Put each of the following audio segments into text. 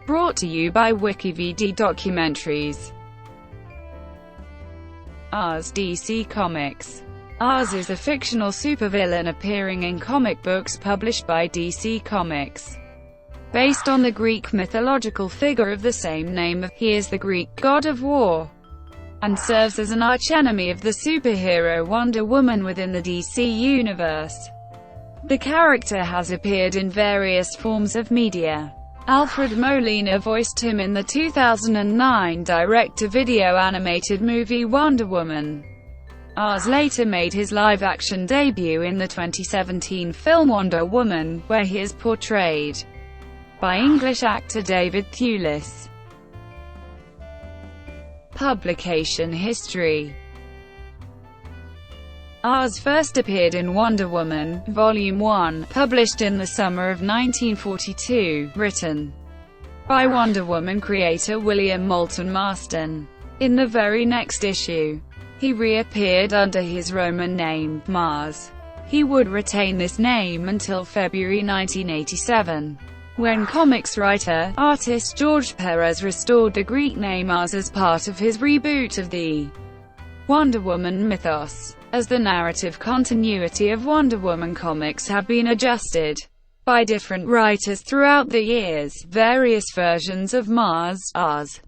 Brought to you by WikiVidi Documentaries. ARES DC Comics. ARES is a fictional supervillain appearing in comic books published by DC Comics. Based on the Greek mythological figure of the same name, he is the Greek god of war, and serves as an archenemy of the superhero Wonder Woman within the DC universe. The character has appeared in various forms of media. Alfred Molina voiced him in the 2009 direct-to-video animated movie Wonder Woman. ARES later made his live-action debut in the 2017 film Wonder Woman, where he is portrayed by English actor David Thewlis. Publication history. ARES first appeared in Wonder Woman, Volume 1, published in the summer of 1942, written by Wonder Woman creator William Moulton Marston. In the very next issue, he reappeared under his Roman name, Mars. He would retain this name until February 1987, when comics writer, artist George Perez restored the Greek name ARES as part of his reboot of the Wonder Woman mythos. As the narrative continuity of Wonder Woman comics have been adjusted by different writers throughout the years, various versions of ARES,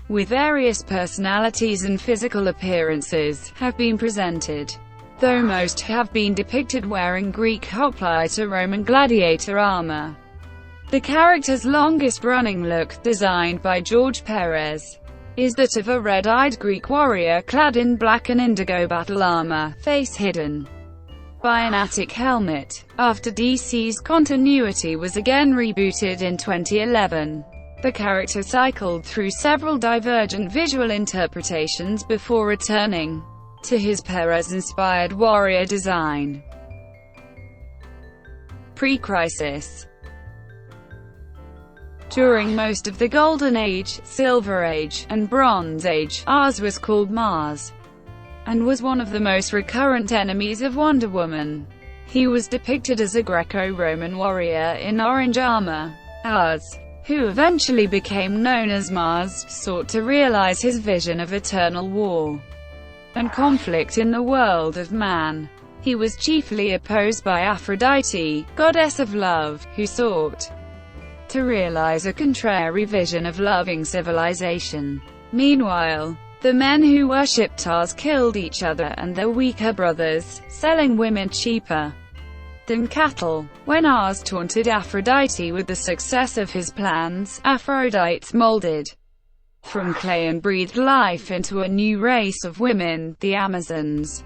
with various personalities and physical appearances, have been presented, though most have been depicted wearing Greek hoplite or Roman gladiator armor. The character's longest-running look, designed by George Perez, is that of a red-eyed Greek warrior clad in black and indigo battle armor, face hidden by an Attic helmet. After DC's continuity was again rebooted in 2011, the character cycled through several divergent visual interpretations before returning to his Perez-inspired warrior design. PreCrisis. During most of the Golden Age, Silver Age, and Bronze Age, ARES was called Mars, and was one of the most recurrent enemies of Wonder Woman. He was depicted as a Greco-Roman warrior in orange armor. ARES, who eventually became known as Mars, sought to realize his vision of eternal war and conflict in the world of man. He was chiefly opposed by Aphrodite, goddess of love, who sought to realize a contrary vision of loving civilization. Meanwhile, the men who worshipped ARES killed each other and their weaker brothers, selling women cheaper than cattle. When ARES taunted Aphrodite with the success of his plans, Aphrodite molded from clay and breathed life into a new race of women, the Amazons,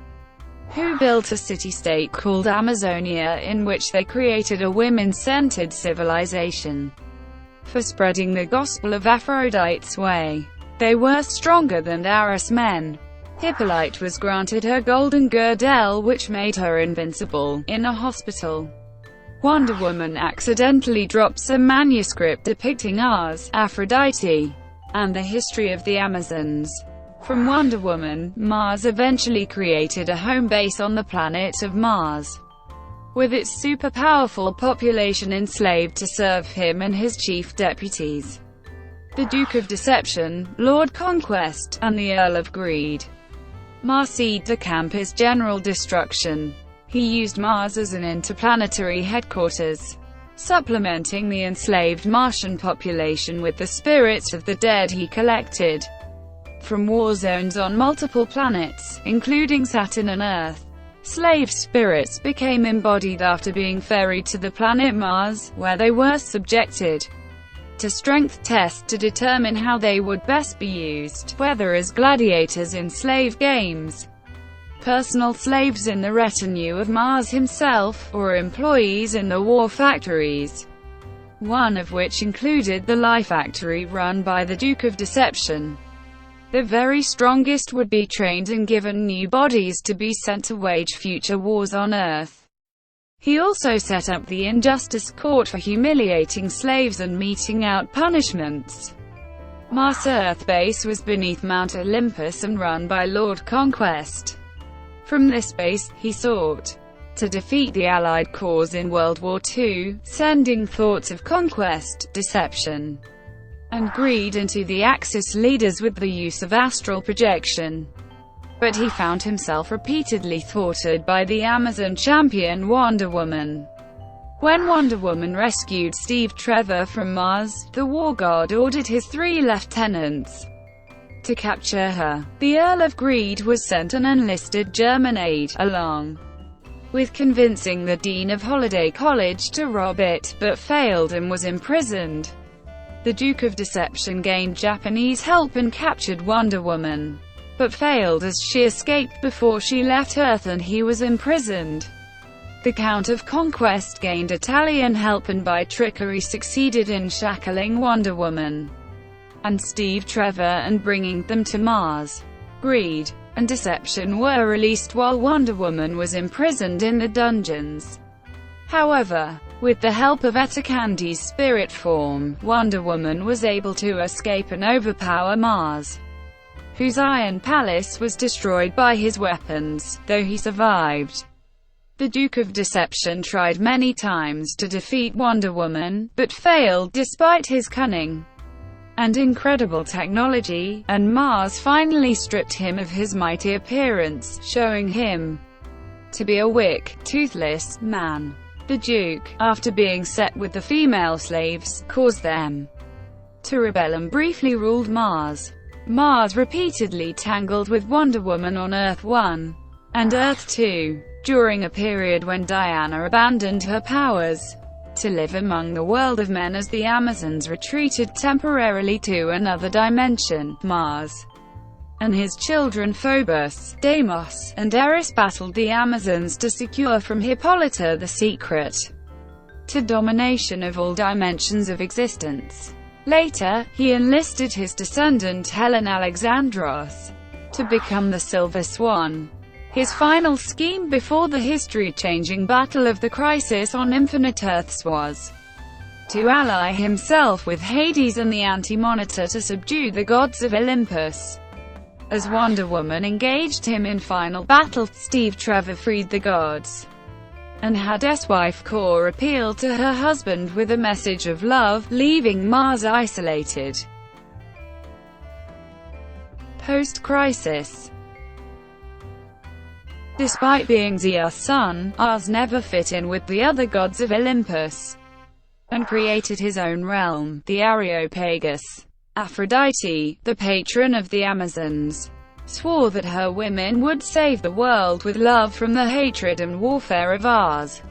who built a city-state called Amazonia in which they created a women-centered civilization for spreading the gospel of Aphrodite's way. They were stronger than ARES men. Hippolyte was granted her golden girdle, which made her invincible. In a hospital, Wonder Woman accidentally drops a manuscript depicting ARES, Aphrodite, and the history of the Amazons. From Wonder Woman, Mars eventually created a home base on the planet of Mars, with its super-powerful population enslaved to serve him and his chief deputies, the Duke of Deception, Lord Conquest, and the Earl of Greed. Mars seized the camp's general destruction. He used Mars as an interplanetary headquarters, supplementing the enslaved Martian population with the spirits of the dead he collected from war zones on multiple planets, including Saturn and Earth. Slave spirits became embodied after being ferried to the planet Mars, where they were subjected to strength tests to determine how they would best be used, whether as gladiators in slave games, personal slaves in the retinue of Mars himself, or employees in the war factories, one of which included the Lie Factory run by the Duke of Deception. The very strongest would be trained and given new bodies to be sent to wage future wars on Earth. He also set up the Injustice Court for humiliating slaves and meting out punishments. Mars' Earth base was beneath Mount Olympus and run by Lord Conquest. From this base, he sought to defeat the Allied cause in World War II, sending thoughts of conquest, deception, and greed into the Axis leaders with the use of astral projection. But he found himself repeatedly thwarted by the Amazon champion Wonder Woman. When Wonder Woman rescued Steve Trevor from Mars, the war god ordered his 3 lieutenants to capture her. The Earl of Greed was sent an enlisted German aide, along with convincing the Dean of Holiday College to rob it, but failed and was imprisoned. The Duke of Deception gained Japanese help and captured Wonder Woman, but failed as she escaped before she left Earth and he was imprisoned. The Count of Conquest gained Italian help and by trickery succeeded in shackling Wonder Woman and Steve Trevor and bringing them to Mars. Greed and Deception were released while Wonder Woman was imprisoned in the dungeons. However, with the help of Etta Candy's spirit form, Wonder Woman was able to escape and overpower Mars, whose Iron Palace was destroyed by his weapons, though he survived. The Duke of Deception tried many times to defeat Wonder Woman, but failed despite his cunning and incredible technology, and Mars finally stripped him of his mighty appearance, showing him to be a weak, toothless man. The Duke, after being set with the female slaves, caused them to rebel and briefly ruled Mars. Mars repeatedly tangled with Wonder Woman on Earth 1 and Earth 2, during a period when Diana abandoned her powers to live among the world of men as the Amazons retreated temporarily to another dimension. Mars and his children Phobos, Deimos, and ARES battled the Amazons to secure from Hippolyta the secret to domination of all dimensions of existence. Later, he enlisted his descendant Helen Alexandros to become the Silver Swan. His final scheme before the history-changing Battle of the Crisis on Infinite Earths was to ally himself with Hades and the Anti-Monitor to subdue the gods of Olympus. As Wonder Woman engaged him in final battle, Steve Trevor freed the gods and had S-wife Core appeal to her husband with a message of love, leaving Mars isolated. Post-Crisis. Despite being Zeus' son, ARES never fit in with the other gods of Olympus and created his own realm, the Areopagus. Aphrodite, the patron of the Amazons, swore that her women would save the world with love from the hatred and warfare of ARES,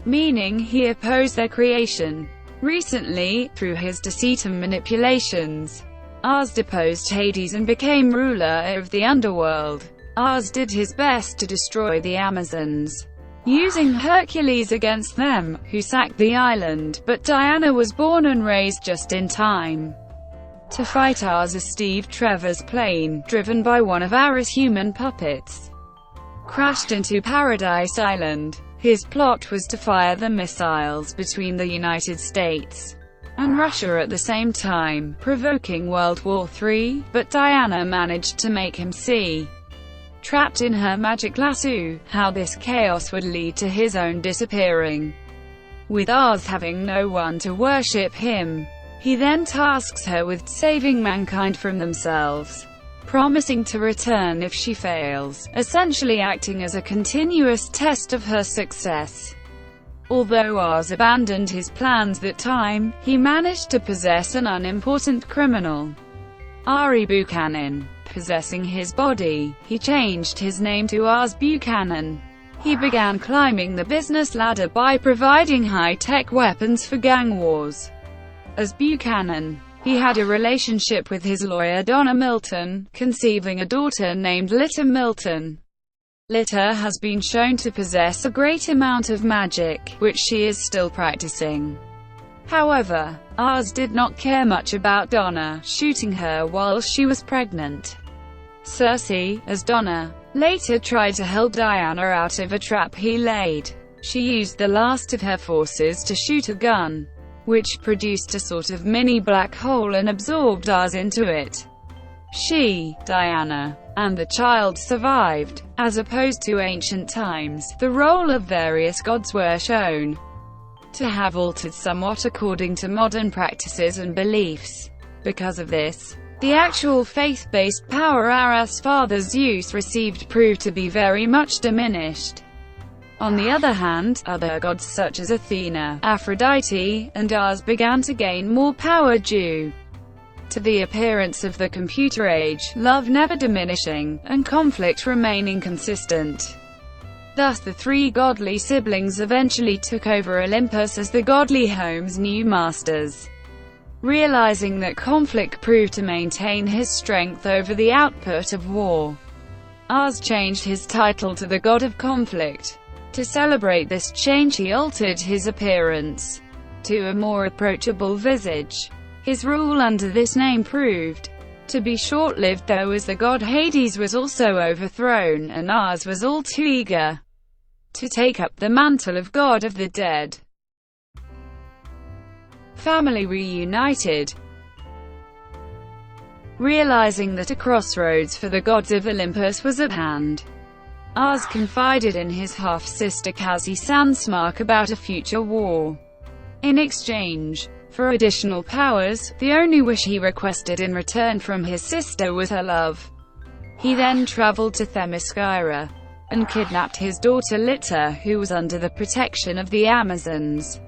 meaning he opposed their creation. Recently, through his deceit and manipulations, ARES deposed Hades and became ruler of the underworld. ARES did his best to destroy the Amazons, using Hercules against them, who sacked the island, but Diana was born and raised just in time to fight ARES as Steve Trevor's plane, driven by one of ARES' human puppets, crashed into Paradise Island. His plot was to fire the missiles between the United States and Russia at the same time, provoking World War III, but Diana managed to make him see, trapped in her magic lasso, how this chaos would lead to his own disappearing, with ARES having no one to worship him. He then tasks her with saving mankind from themselves, promising to return if she fails, essentially acting as a continuous test of her success. Although ARES abandoned his plans that time, he managed to possess an unimportant criminal, Ari Buchanan. Possessing his body, he changed his name to ARES Buchanan. He began climbing the business ladder by providing high-tech weapons for gang wars. As Buchanan, he had a relationship with his lawyer Donna Milton, conceiving a daughter named Lita Milton. Lita has been shown to possess a great amount of magic, which she is still practicing. However, ARES did not care much about Donna, shooting her while she was pregnant. Cersei, as Donna, later tried to help Diana out of a trap he laid. She used the last of her forces to shoot a gun, which produced a sort of mini black hole and absorbed ARES into it. She, Diana, and the child survived. As opposed to ancient times, the role of various gods were shown to have altered somewhat according to modern practices and beliefs. Because of this, the actual faith-based power ARES' father Zeus received proved to be very much diminished. On the other hand, other gods such as Athena, Aphrodite, and ARES began to gain more power due to the appearance of the computer age, love never diminishing, and conflict remaining consistent. Thus the three godly siblings eventually took over Olympus as the godly home's new masters. Realizing that conflict proved to maintain his strength over the output of war, ARES changed his title to the God of Conflict. To celebrate this change, he altered his appearance to a more approachable visage. His rule under this name proved to be short-lived though, as the god Hades was also overthrown, and ARES was all too eager to take up the mantle of God of the Dead. Family reunited. Realizing that a crossroads for the gods of Olympus was at hand, ARES confided in his half-sister Cassie Sandsmark about a future war. In exchange for additional powers, the only wish he requested in return from his sister was her love. He then traveled to Themyscira and kidnapped his daughter Lyta, who was under the protection of the Amazons.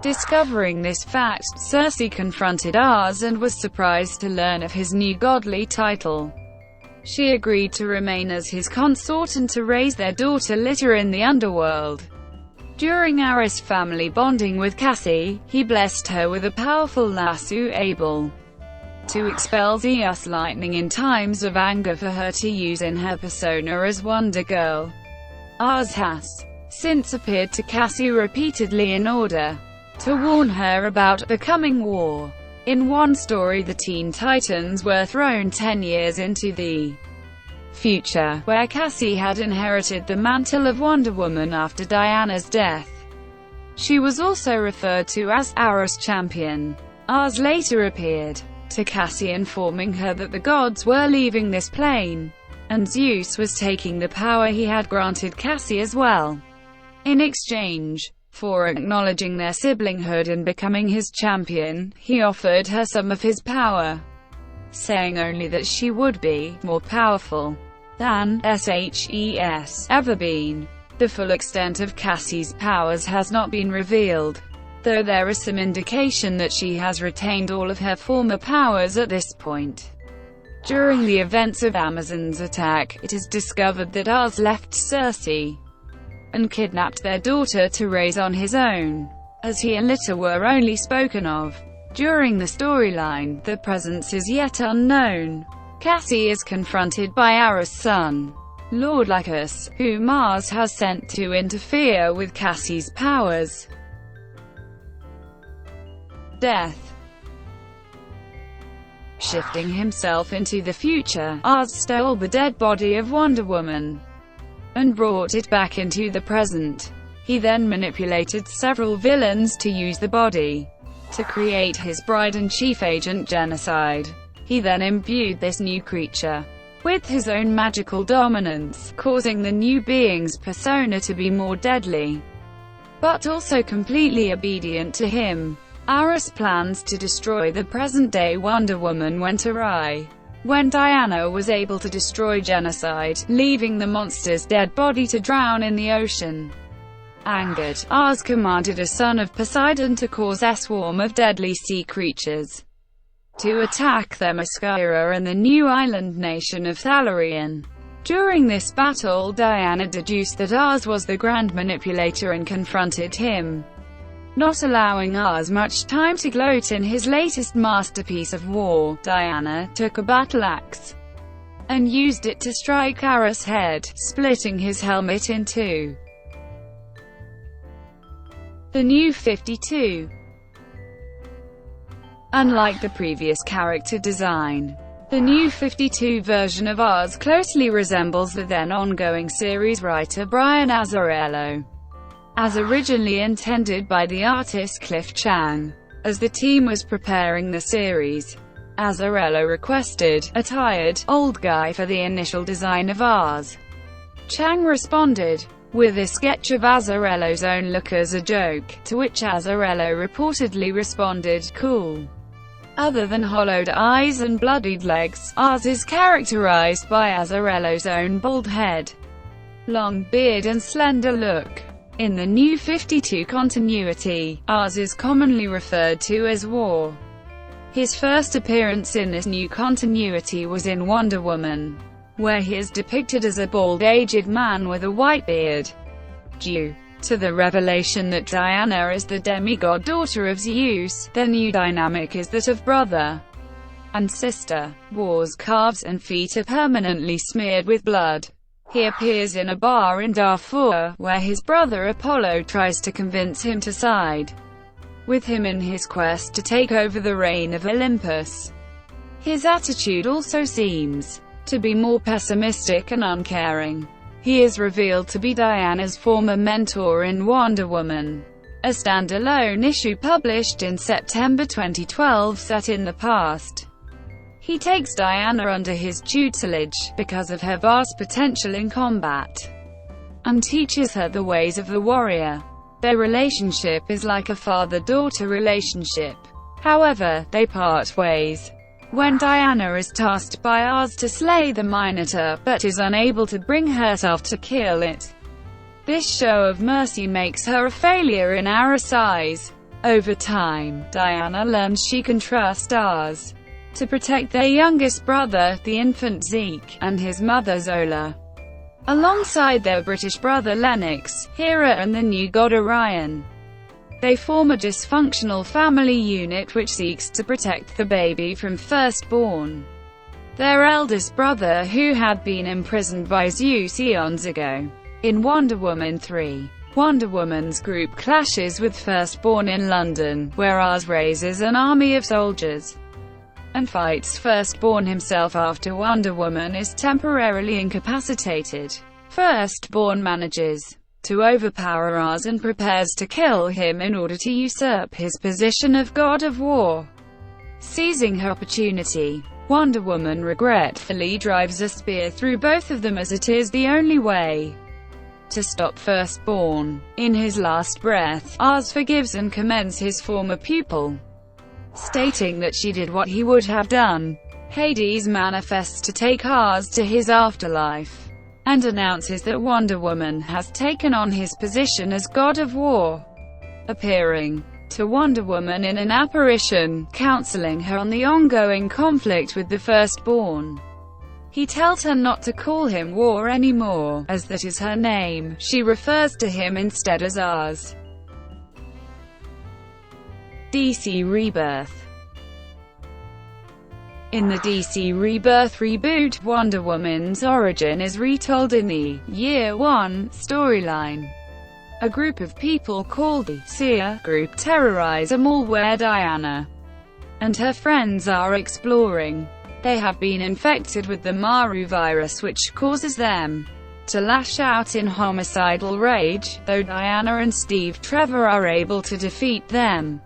Discovering this fact, Circe confronted ARES and was surprised to learn of his new godly title. She agreed to remain as his consort and to raise their daughter Lyta in the underworld. During ARES' family bonding with Cassie, he blessed her with a powerful lasso able to expel Zeus' lightning in times of anger for her to use in her persona as Wonder Girl. ARES has since appeared to Cassie repeatedly in order to warn her about the coming war. In one story, the Teen Titans were thrown 10 years into the future, where Cassie had inherited the mantle of Wonder Woman after Diana's death. She was also referred to as ARES Champion. ARES later appeared to Cassie, informing her that the gods were leaving this plane, and Zeus was taking the power he had granted Cassie as well. In exchange for acknowledging their siblinghood and becoming his champion, he offered her some of his power, saying only that she would be more powerful than SHES ever been. The full extent of Cassie's powers has not been revealed, though there is some indication that she has retained all of her former powers at this point. During the events of Amazon's attack, it is discovered that ARES left Circe and kidnapped their daughter to raise on his own, as he and Lyta were only spoken of. During the storyline, their presence is yet unknown. Cassie is confronted by ARES' son, Lord Lycus, whom ARES has sent to interfere with Cassie's powers. Death. Shifting himself into the future, ARES stole the dead body of Wonder Woman and brought it back into the present. He then manipulated several villains to use the body to create his bride and chief agent Genocide. He then imbued this new creature with his own magical dominance, causing the new being's persona to be more deadly, but also completely obedient to him. ARES' plans to destroy the present-day Wonder Woman went awry when Diana was able to destroy Genocide, leaving the monster's dead body to drown in the ocean. Angered, ARES commanded a son of Poseidon to cause a swarm of deadly sea creatures to attack Themyscira and the new island nation of Thalarion. During this battle, Diana deduced that ARES was the Grand Manipulator and confronted him. Not allowing ARES much time to gloat in his latest masterpiece of war, Diana took a battle axe and used it to strike ARES' head, splitting his helmet in two. The New 52. Unlike the previous character design, the New 52 version of ARES closely resembles the then ongoing series writer Brian Azzarello, as originally intended by the artist Cliff Chang. As the team was preparing the series, Azzarello requested a tired, old guy for the initial design of ARES. Chang responded with a sketch of Azzarello's own look as a joke, to which Azzarello reportedly responded, "Cool." Other than hollowed eyes and bloodied legs, ARES is characterized by Azzarello's own bald head, long beard and slender look. In the New 52 continuity, ARES is commonly referred to as War. His first appearance in this new continuity was in Wonder Woman, where he is depicted as a bald, aged man with a white beard. Due to the revelation that Diana is the demigod daughter of Zeus, their new dynamic is that of brother and sister. War's calves and feet are permanently smeared with blood. He appears in a bar in Darfur, where his brother Apollo tries to convince him to side with him in his quest to take over the reign of Olympus. His attitude also seems to be more pessimistic and uncaring. He is revealed to be Diana's former mentor in Wonder Woman, a standalone issue published in September 2012 set in the past. He takes Diana under his tutelage, because of her vast potential in combat, and teaches her the ways of the warrior. Their relationship is like a father-daughter relationship. However, they part ways when Diana is tasked by ARES to slay the Minotaur, but is unable to bring herself to kill it. This show of mercy makes her a failure in ARES' eyes. Over time, Diana learns she can trust ARES to protect their youngest brother, the infant Zeke, and his mother Zola, alongside their British brother Lennox, Hera and the new god Orion. They form a dysfunctional family unit which seeks to protect the baby from firstborn, their eldest brother who had been imprisoned by Zeus eons ago. In Wonder Woman 3, Wonder Woman's group clashes with Firstborn in London, where ARES raises an army of soldiers and fights Firstborn himself after Wonder Woman is temporarily incapacitated. Firstborn manages to overpower ARES and prepares to kill him in order to usurp his position of God of War. Seizing her opportunity, Wonder Woman regretfully drives a spear through both of them as it is the only way to stop Firstborn. In his last breath, ARES forgives and commends his former pupil, stating that she did what he would have done. Hades manifests to take ARES to his afterlife, and announces that Wonder Woman has taken on his position as God of War, appearing to Wonder Woman in an apparition, counseling her on the ongoing conflict with the Firstborn. He tells her not to call him War anymore, as that is her name. She refers to him instead as ARES. DC Rebirth. In the DC Rebirth reboot, Wonder Woman's origin is retold in the Year One storyline. A group of people called the Seer Group terrorize a mall where Diana and her friends are exploring. They have been infected with the Maru virus, which causes them to lash out in homicidal rage, though Diana and Steve Trevor are able to defeat them.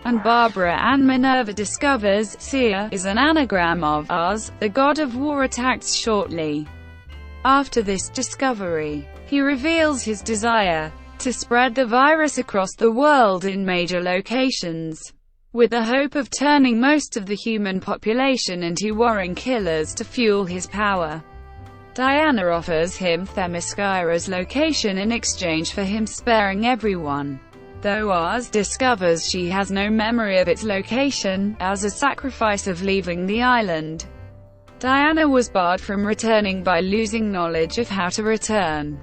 And Barbara Ann Minerva discovers Seer is an anagram of ARES, the god of war. Attacks shortly after this discovery. He reveals his desire to spread the virus across the world in major locations, with the hope of turning most of the human population into warring killers to fuel his power. Diana offers him Themyscira's location in exchange for him sparing everyone, though ARES discovers she has no memory of its location, as a sacrifice of leaving the island. Diana was barred from returning by losing knowledge of how to return.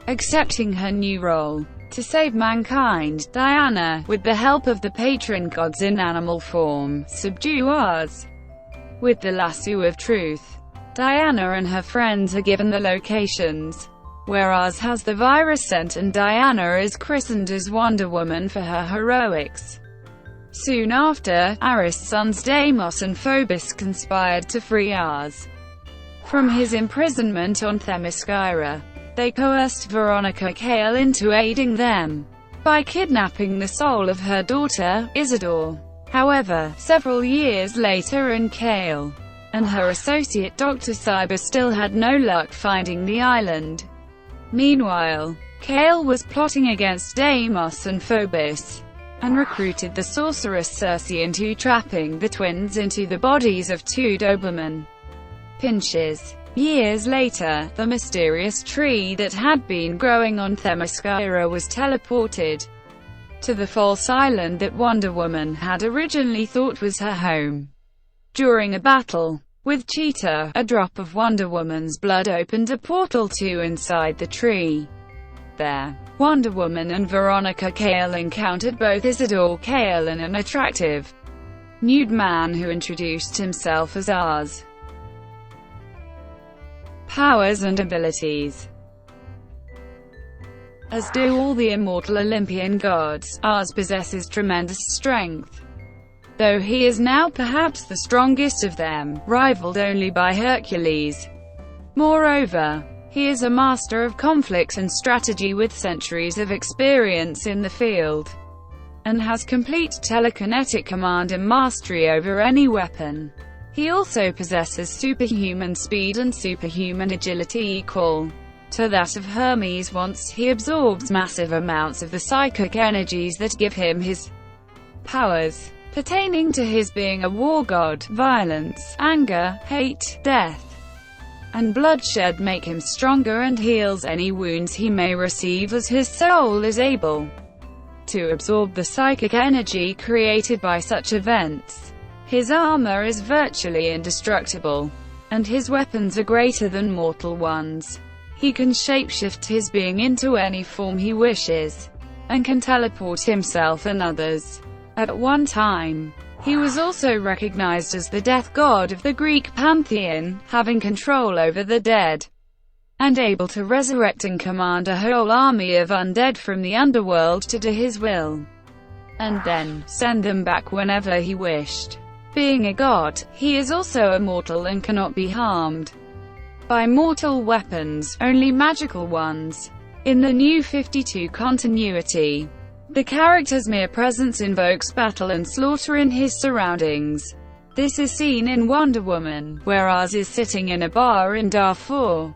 Accepting her new role to save mankind, Diana, with the help of the patron gods in animal form, subdue ARES with the lasso of truth. Diana and her friends are given the locations where ARES has the virus sent, and Diana is christened as Wonder Woman for her heroics. Soon after, ARES' sons Deimos and Phobos conspired to free ARES from his imprisonment on Themyscira. They coerced Veronica Cale into aiding them by kidnapping the soul of her daughter, Isidore. However, several years later, and Cale and her associate Dr. Cyber still had no luck finding the island. Meanwhile, Cale was plotting against Deimos and Phobos. and recruited the sorceress Circe into trapping the twins into the bodies of two Doberman Pinsches. Years later, the mysterious tree that had been growing on Themyscira was teleported to the false island that Wonder Woman had originally thought was her home. During a battle with Cheetah, a drop of Wonder Woman's blood opened a portal to inside the tree. There, Wonder Woman and Veronica Cale encountered both Isidore Cale and an attractive nude man who introduced himself as ARES. Powers and abilities. As do all the immortal Olympian gods, ARES possesses tremendous strength, though he is now perhaps the strongest of them, rivaled only by Hercules. Moreover, he is a master of conflicts and strategy with centuries of experience in the field, and has complete telekinetic command and mastery over any weapon. He also possesses superhuman speed and superhuman agility equal to that of Hermes. Once he absorbs massive amounts of the psychic energies that give him his powers pertaining to his being a war god. Violence, anger, hate, death, and bloodshed make him stronger and heals any wounds he may receive, as his soul is able to absorb the psychic energy created by such events. His armor is virtually indestructible, and his weapons are greater than mortal ones. He can shapeshift his being into any form he wishes, and can teleport himself and others at one time. He was also recognized as the death god of the Greek pantheon, having control over the dead, and able to resurrect and command a whole army of undead from the underworld to do his will, and then send them back whenever he wished. Being a god, he is also immortal and cannot be harmed by mortal weapons, only magical ones. In the New 52 continuity, the character's mere presence invokes battle and slaughter in his surroundings. This is seen in Wonder Woman, where ARES is sitting in a bar in Darfur.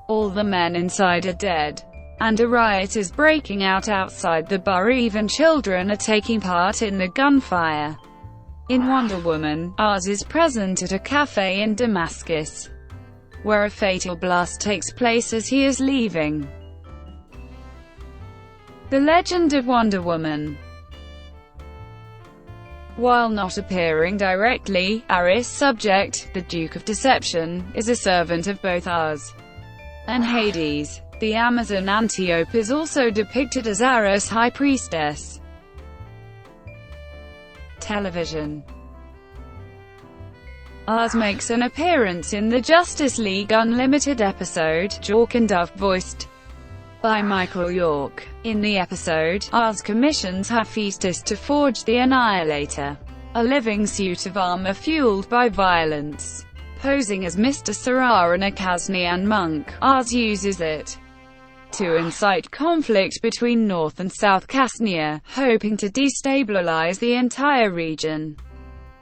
All the men inside are dead, and a riot is breaking out outside the bar. Even children are taking part in the gunfire. In Wonder Woman, ARES is present at a cafe in Damascus, where a fatal blast takes place as he is leaving. The Legend of Wonder Woman. While not appearing directly, ARES' subject, the Duke of Deception, is a servant of both ARES and Hades. The Amazon Antiope is also depicted as ARES' High Priestess. Television. ARES makes an appearance in the Justice League Unlimited episode, Jork and Dove, voiced by Michael York. In the episode, ARES commissions Hephaestus to forge the Annihilator, a living suit of armor fueled by violence. Posing as Mr. Sarah and a Kasnian monk, ARES uses it to incite conflict between North and South Kasnia, hoping to destabilize the entire region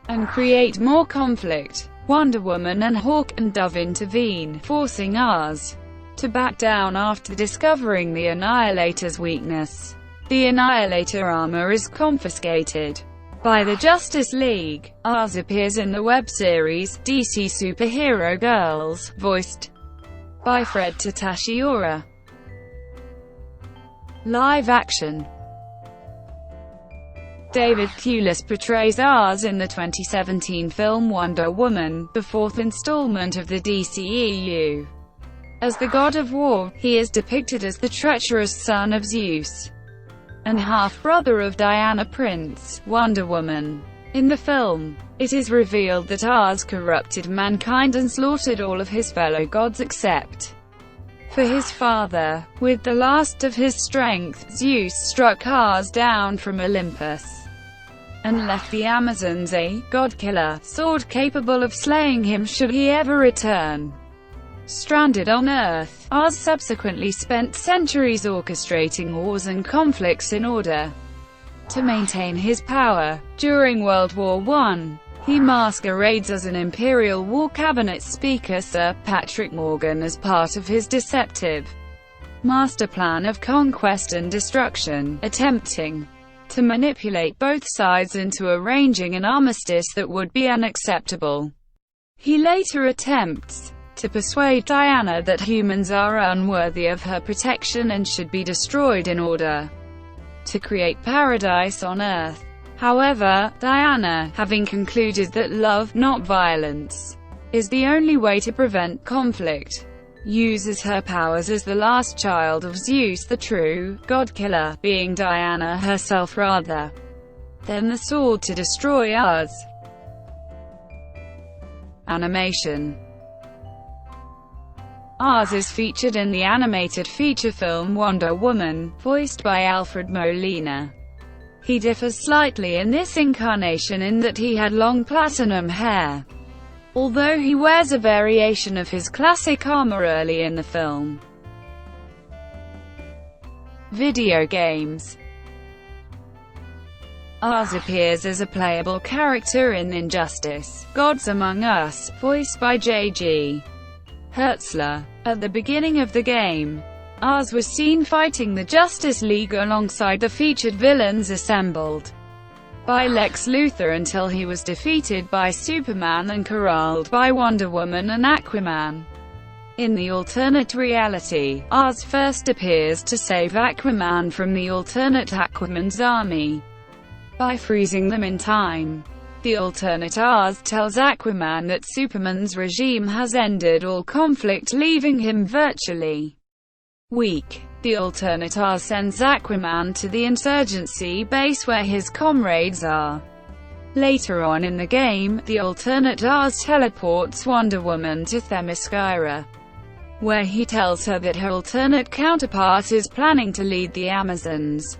and create more conflict. Wonder Woman and Hawk and Dove intervene, forcing ARES to back down after discovering the Annihilator's weakness. The Annihilator armor is confiscated by the Justice League. ARES appears in the web series DC Superhero Girls, voiced by Fred Tatashiura. Live action. David Thewlis portrays ARES in the 2017 film Wonder Woman, the fourth installment of the DCEU. As the god of war, he is depicted as the treacherous son of Zeus and half-brother of Diana Prince, Wonder Woman. In the film, it is revealed that ARES corrupted mankind and slaughtered all of his fellow gods except for his father. With the last of his strength, Zeus struck ARES down from Olympus and left the Amazons a god-killer sword capable of slaying him should he ever return. Stranded on Earth, ARES subsequently spent centuries orchestrating wars and conflicts in order to maintain his power. During World War I, he masquerades as an Imperial War Cabinet Speaker Sir Patrick Morgan as part of his deceptive master plan of conquest and destruction, attempting to manipulate both sides into arranging an armistice that would be unacceptable. He later attempts to persuade Diana that humans are unworthy of her protection and should be destroyed in order to create paradise on Earth. However, Diana, having concluded that love, not violence, is the only way to prevent conflict, uses her powers as the last child of Zeus, the true god-killer, being Diana herself rather than the sword, to destroy ARES. Animation. ARES is featured in the animated feature film Wonder Woman, voiced by Alfred Molina. He differs slightly in this incarnation in that he had long platinum hair, although he wears a variation of his classic armor early in the film. Video games. ARES appears as a playable character in Injustice: Gods Among Us, voiced by J.G. Hertzler. At the beginning of the game, ARES was seen fighting the Justice League alongside the featured villains assembled by Lex Luthor until he was defeated by Superman and corralled by Wonder Woman and Aquaman. In the alternate reality, ARES first appears to save Aquaman from the alternate Aquaman's army by freezing them in time. The alternate ARES tells Aquaman that Superman's regime has ended all conflict, leaving him virtually weak. The alternate ARES sends Aquaman to the insurgency base where his comrades are. Later on in the game, the alternate ARES teleports Wonder Woman to Themyscira, where he tells her that her alternate counterpart is planning to lead the Amazons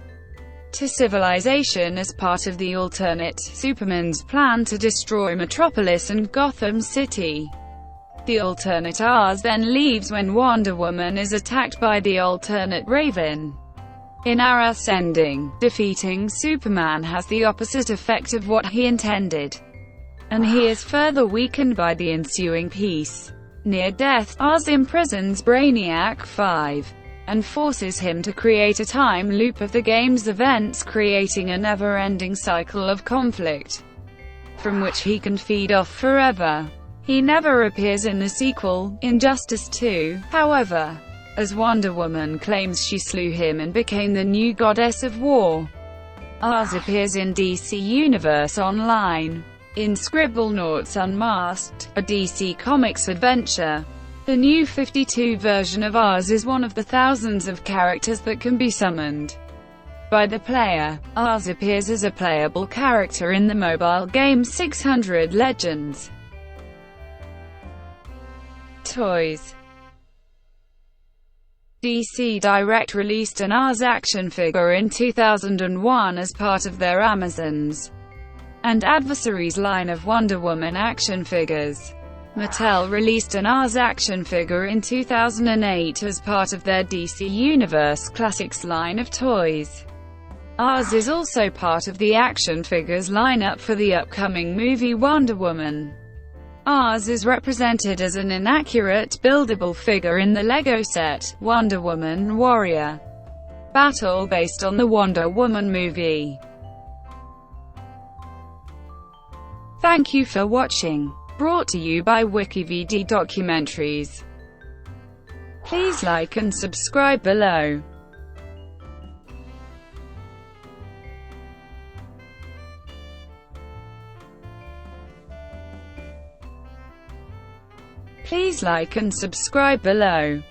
to civilization as part of the alternate Superman's plan to destroy Metropolis and Gotham City. The alternate ARES then leaves when Wonder Woman is attacked by the alternate Raven. In ARES ending, defeating Superman has the opposite effect of what he intended, and he is further weakened by the ensuing peace. Near death, ARES imprisons Brainiac 5 and forces him to create a time loop of the game's events, creating a never-ending cycle of conflict from which he can feed off forever. He never appears in the sequel, Injustice 2, however, as Wonder Woman claims she slew him and became the new goddess of war. ARES appears in DC Universe Online, in Scribblenauts Unmasked, a DC Comics adventure. The new 52 version of ARES is one of the thousands of characters that can be summoned by the player. ARES appears as a playable character in the mobile game 600 Legends. Toys. DC Direct released an ARES action figure in 2001 as part of their Amazons and Adversaries line of Wonder Woman action figures. Mattel released an ARES action figure in 2008 as part of their DC Universe Classics line of toys. ARES is also part of the action figures lineup for the upcoming movie Wonder Woman. ARES is represented as an inaccurate, buildable figure in the LEGO set, Wonder Woman Warrior Battle, based on the Wonder Woman movie. Thank you for watching. Brought to you by WikiVidi Documentaries. Please like and subscribe below. Please like and subscribe below.